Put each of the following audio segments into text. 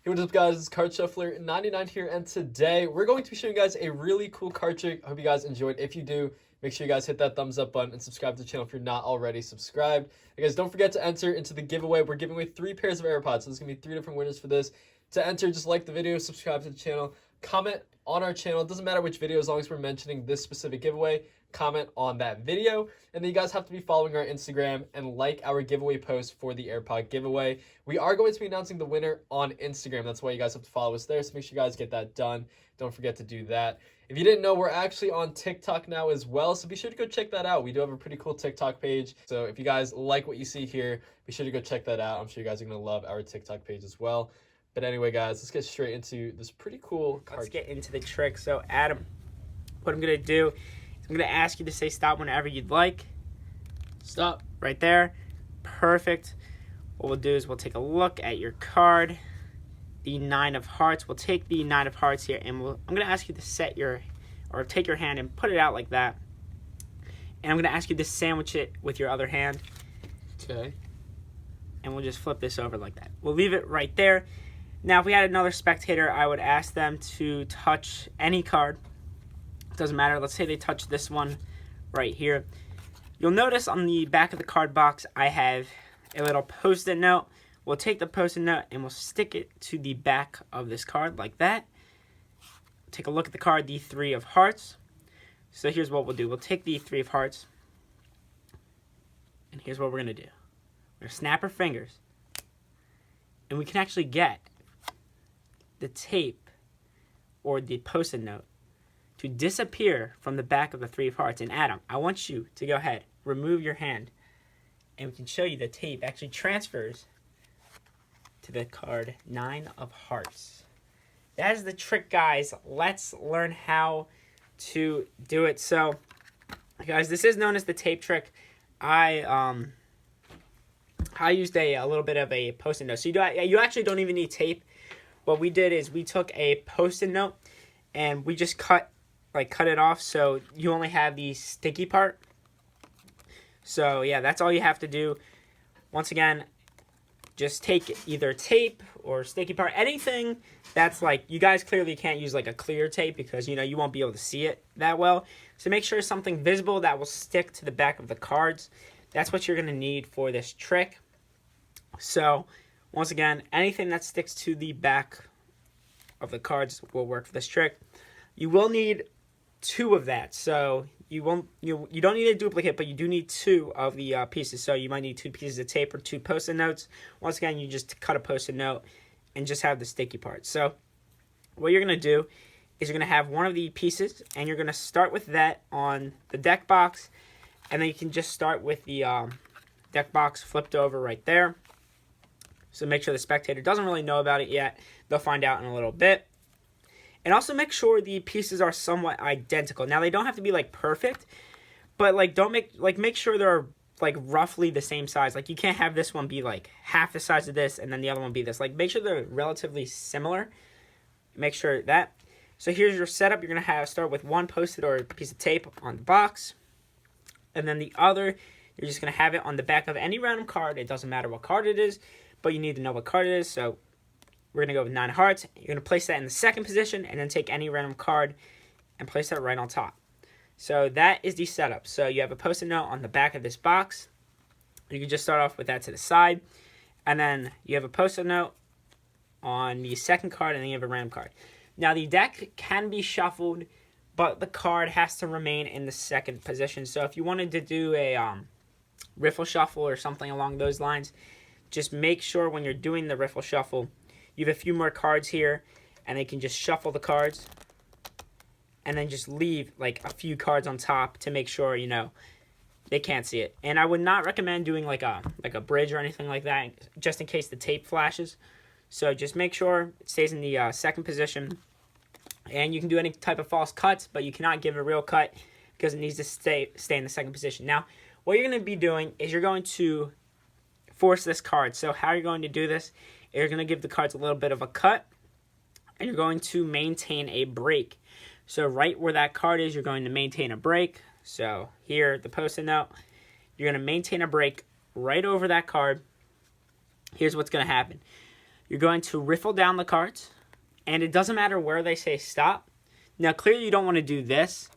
Hey, what is up, guys? It's Card Shuffler 99 here, and today we're going to be showing you guys a really cool card trick. I hope you guys enjoyed. If you do, make sure you guys hit that thumbs up button and subscribe to the channel if you're not already subscribed. And guys, don't forget to enter into the giveaway. We're giving away 3 pairs of AirPods, so there's going to be 3 different winners for this. To enter, just like the video, subscribe to the channel, comment on our channel. It doesn't matter which video, as long as we're mentioning this specific giveaway. Comment on that video, and then you guys have to be following our Instagram and like our giveaway post for the AirPod giveaway. We are going to be announcing the winner on Instagram. That's why you guys have to follow us there, so make sure you guys get that done. Don't forget to do that. If you didn't know, we're actually on TikTok now as well, so be sure to go check that out. We do have a pretty cool TikTok page, so if you guys like what you see here, be sure to go check that out. I'm sure you guys are going to love our TikTok page as well. But anyway, guys, let's get straight into this pretty cool card. Let's get into the trick. So, Adam, what I'm going to do, I'm going to ask you to say stop whenever you'd like. Stop. Right there. Perfect. What we'll do is we'll take a look at your card, the 9 of hearts. We'll take the 9 of hearts here, and I'm going to ask you to take your hand and put it out like that. And I'm going to ask you to sandwich it with your other hand. Okay. And we'll just flip this over like that. We'll leave it right there. Now, if we had another spectator, I would ask them to touch any card. Doesn't matter. Let's say they touch this one right here. You'll notice on the back of the card box, I have a little post-it note. We'll take the post-it note and we'll stick it to the back of this card like that. Take a look at the card, the 3 of hearts. So here's what we'll do. We'll take the 3 of hearts. And here's what we're going to do. We're going to snap our fingers. And we can actually get the tape or the post-it note to disappear from the back of the 3 of hearts. And Adam, I want you to go ahead, remove your hand, and we can show you the tape actually transfers to the card 9 of hearts. That is the trick, guys. Let's learn how to do it. So, guys, this is known as the tape trick. I used a little bit of a post-it note. So you actually don't even need tape. What we did is we took a post-it note and we just cut it off, so you only have the sticky part. So yeah, that's all you have to do. Once again, just take either tape or sticky part, anything that's you guys clearly can't use a clear tape because you won't be able to see it that well. So make sure it's something visible that will stick to the back of the cards. That's what you're going to need for this trick. So once again, anything that sticks to the back of the cards will work for this trick. You will need 2 of that, so you don't need a duplicate, but you do need 2 of the pieces. So you might need 2 pieces of tape or 2 post-it notes. Once again, you just cut a post-it note and just have the sticky part. So what you're going to do is you're going to have one of the pieces, and you're going to start with that on the deck box, and then you can just start with the deck box flipped over right there. So make sure the spectator doesn't really know about it yet. They'll find out in a little bit. And also make sure the pieces are somewhat identical. Now, they don't have to be perfect, but make sure they're roughly the same size. You can't have this one be half the size of this and then the other one be this. Make sure they're relatively similar. Make sure that. So here's your setup. You're going to start with one post-it or a piece of tape on the box. And then the other, you're just going to have it on the back of any random card. It doesn't matter what card it is, but you need to know what card it is. So we're going to go with 9 of hearts. You're going to place that in the second position and then take any random card and place that right on top. So that is the setup. So you have a post-it note on the back of this box. You can just start off with that to the side. And then you have a post-it note on the second card, and then you have a random card. Now, the deck can be shuffled, but the card has to remain in the second position. So if you wanted to do a riffle shuffle or something along those lines, just make sure when you're doing the riffle shuffle, you have a few more cards here, and they can just shuffle the cards, and then just leave a few cards on top to make sure they can't see it. And I would not recommend doing like a bridge or anything like that, just in case the tape flashes. So just make sure it stays in the second position, and you can do any type of false cuts, but you cannot give a real cut because it needs to stay in the second position. Now, what you're going to be doing is you're going to force this card. So how you're going to do this, you're going to give the cards a little bit of a cut, and you're going to maintain a break. So right where that card is, you're going to maintain a break. So here, the post-it note, you're going to maintain a break right over that card. Here's what's going to happen. You're going to riffle down the cards, and it doesn't matter where they say stop. Now, clearly you don't want to do this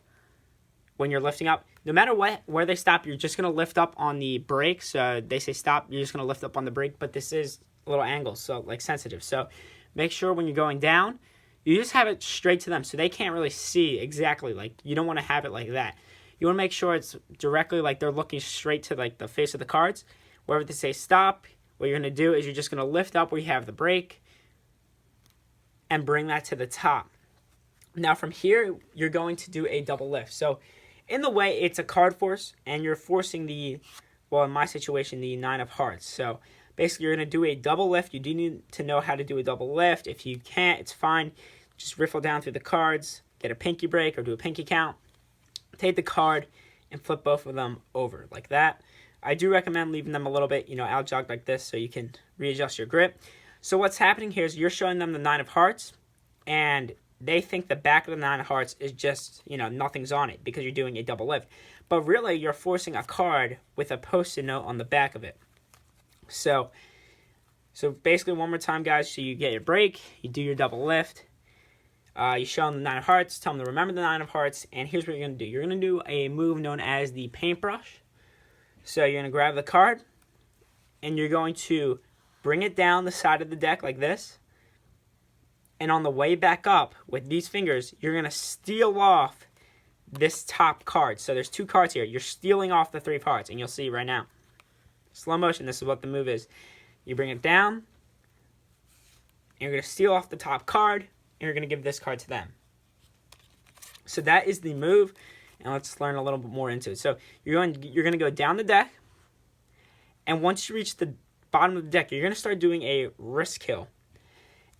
when you're lifting up. No matter where they stop, you're just going to lift up on the brake. So they say stop, you're just going to lift up on the brake, but this is a little angle, so like sensitive. So make sure when you're going down, you just have it straight to them so they can't really see exactly. Like, you don't want to have it like that. You want to make sure it's directly like they're looking straight to like the face of the cards. Wherever they say stop, what you're going to do is you're just going to lift up where you have the brake and bring that to the top. Now from here, you're going to do a double lift. So in the way, it's a card force, and you're forcing the, well, in my situation, the 9 of hearts. So basically, you're going to do a double lift. You do need to know how to do a double lift. If you can't, it's fine. Just riffle down through the cards, get a pinky break or do a pinky count. Take the card and flip both of them over like that. I do recommend leaving them a little bit, out jogged like this so you can readjust your grip. So what's happening here is you're showing them the 9 of hearts, and they think the back of the 9 of hearts is just, nothing's on it because you're doing a double lift. But really, you're forcing a card with a Post-it note on the back of it. So basically, one more time, guys. So you get your break, you do your double lift. You show them the 9 of hearts, tell them to remember the 9 of hearts, and here's what you're going to do. You're going to do a move known as the Paintbrush. So you're going to grab the card, and you're going to bring it down the side of the deck like this. And on the way back up, with these fingers, you're going to steal off this top card. So there's 2 cards here. You're stealing off the 3 of hearts, and you'll see right now. Slow motion, this is what the move is. You bring it down, and you're going to steal off the top card, and you're going to give this card to them. So that is the move, and let's learn a little bit more into it. So you're going to go down the deck, and once you reach the bottom of the deck, you're going to start doing a wrist kill.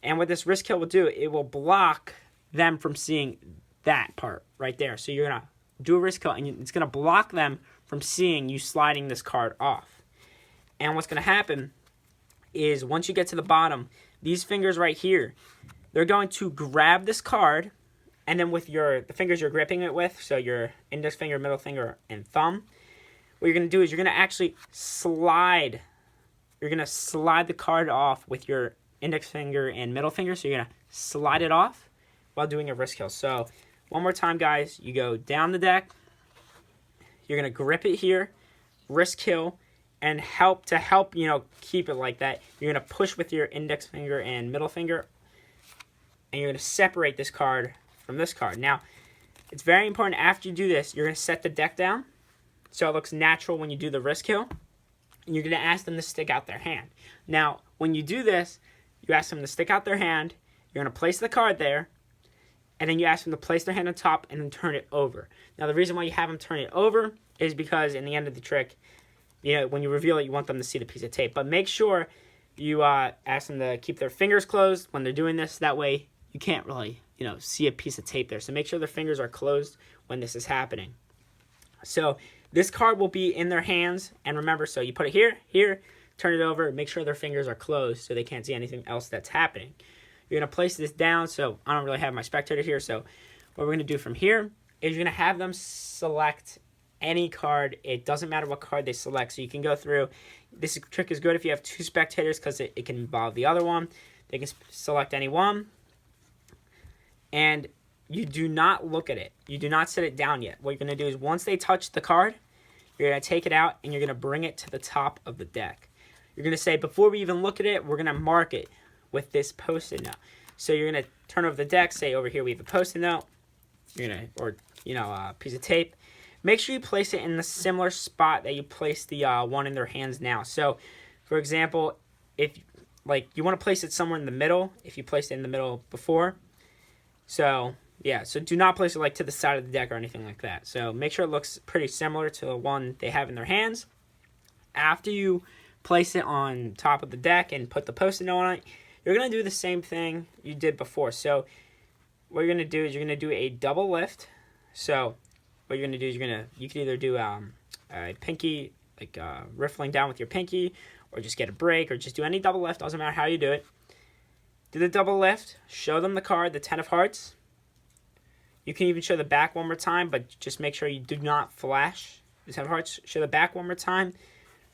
And what this wrist kill will do, it will block them from seeing that part right there. So you're going to do a wrist kill, and it's going to block them from seeing you sliding this card off. And what's going to happen is once you get to the bottom, these fingers right here, they're going to grab this card, and then with the fingers you're gripping it with, so your index finger, middle finger, and thumb, what you're going to do is you're going to actually slide. You're going to slide the card off with your index finger and middle finger, so you're going to slide it off while doing a wrist kill. So one more time, guys. You go down the deck. You're going to grip it here, wrist kill, and help keep it like that. You're going to push with your index finger and middle finger, and you're going to separate this card from this card. Now, it's very important after you do this, you're going to set the deck down so it looks natural when you do the wrist kill, and you're going to ask them to stick out their hand. Now, when you do this, you ask them to stick out their hand, you're going to place the card there, and then you ask them to place their hand on top and then turn it over. Now, the reason why you have them turn it over is because in the end of the trick, when you reveal it, you want them to see the piece of tape. But make sure you ask them to keep their fingers closed when they're doing this. That way, you can't really, see a piece of tape there. So make sure their fingers are closed when this is happening. So this card will be in their hands. And remember, so you put it here, turn it over, make sure their fingers are closed so they can't see anything else that's happening. You're going to place this down. So I don't really have my spectator here. So what we're going to do from here is you're going to have them select any card. It doesn't matter what card they select. So you can go through. This trick is good if you have 2 spectators because it can involve the other one. They can select any one. And you do not look at it. You do not set it down yet. What you're going to do is once they touch the card, you're going to take it out and you're going to bring it to the top of the deck. You're going to say, before we even look at it, we're going to mark it with this Post-it note. So you're going to turn over the deck, say over here we have a Post-it note, a piece of tape. Make sure you place it in the similar spot that you placed the one in their hands now. So, for example, if you want to place it somewhere in the middle, if you placed it in the middle before. So do not place it to the side of the deck or anything like that. So make sure it looks pretty similar to the one they have in their hands. After you place it on top of the deck and put the Post-it note on it, you're going to do the same thing you did before. So what you're going to do is you're going to do a double lift. So what you're going to do is you can either do a pinky, riffling down with your pinky, or just get a break, or just do any double lift. Doesn't matter how you do it. Do the double lift. Show them the card, the 10 of hearts. You can even show the back one more time, but just make sure you do not flash the 10 of hearts. Show the back one more time,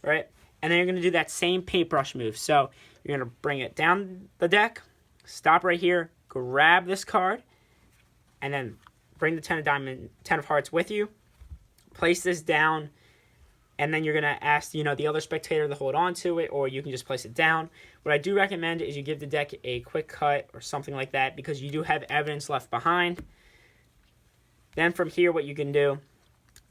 right? And then you're going to do that same paintbrush move. So You're going to bring it down the deck, stop right here, grab this card, and then bring the 10 of diamond, 10 of hearts with you. Place this down, and then you're going to ask, the other spectator to hold on to it, or you can just place it down. What I do recommend is you give the deck a quick cut or something like that, because you do have evidence left behind. Then from here, what you can do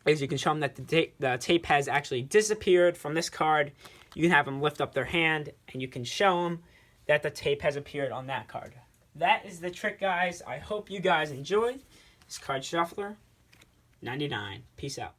is you can show them that the tape has actually disappeared from this card. You can have them lift up their hand, and you can show them that the tape has appeared on that card. That is the trick, guys. I hope you guys enjoyed this card shuffler 99. Peace out.